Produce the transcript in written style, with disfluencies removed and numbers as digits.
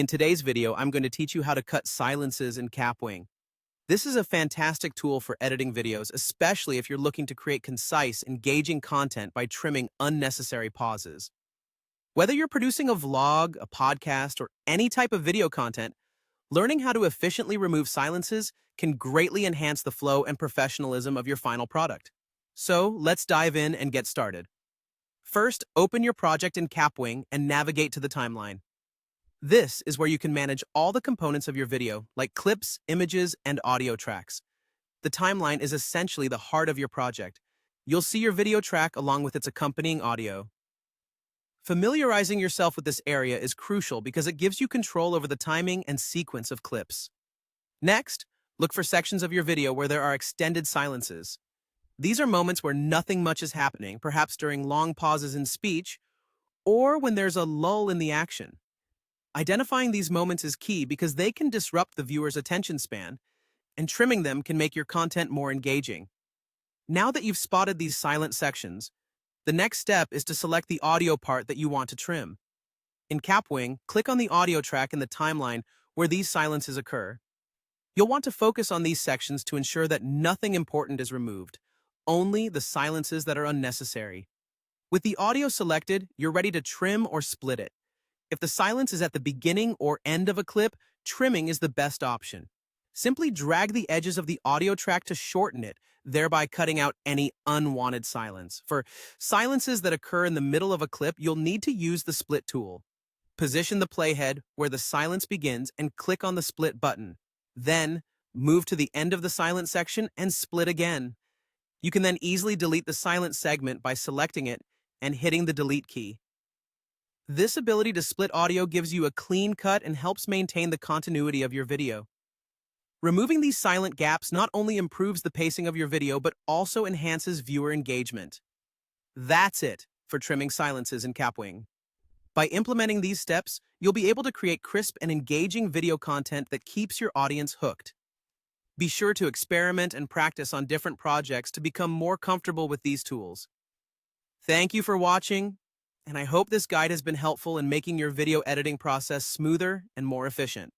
In today's video, I'm going to teach you how to cut silences in Kapwing. This is a fantastic tool for editing videos, especially if you're looking to create concise, engaging content by trimming unnecessary pauses. Whether you're producing a vlog, a podcast, or any type of video content, learning how to efficiently remove silences can greatly enhance the flow and professionalism of your final product. So let's dive in and get started. First, open your project in Kapwing and navigate to the timeline. This is where you can manage all the components of your video, like clips, images, and audio tracks. The timeline is essentially the heart of your project. You'll see your video track along with its accompanying audio. Familiarizing yourself with this area is crucial because it gives you control over the timing and sequence of clips. Next, look for sections of your video where there are extended silences. These are moments where nothing much is happening, perhaps during long pauses in speech, or when there's a lull in the action. Identifying these moments is key because they can disrupt the viewer's attention span, and trimming them can make your content more engaging. Now that you've spotted these silent sections, the next step is to select the audio part that you want to trim. In Kapwing, click on the audio track in the timeline where these silences occur. You'll want to focus on these sections to ensure that nothing important is removed, only the silences that are unnecessary. With the audio selected, you're ready to trim or split it. If the silence is at the beginning or end of a clip, trimming is the best option. Simply drag the edges of the audio track to shorten it, thereby cutting out any unwanted silence. For silences that occur in the middle of a clip, you'll need to use the split tool. Position the playhead where the silence begins and click on the split button. Then, move to the end of the silent section and split again. You can then easily delete the silent segment by selecting it and hitting the delete key. This ability to split audio gives you a clean cut and helps maintain the continuity of your video. Removing these silent gaps not only improves the pacing of your video, but also enhances viewer engagement. That's it for trimming silences in Kapwing. By implementing these steps, you'll be able to create crisp and engaging video content that keeps your audience hooked. Be sure to experiment and practice on different projects to become more comfortable with these tools. Thank you for watching, and I hope this guide has been helpful in making your video editing process smoother and more efficient.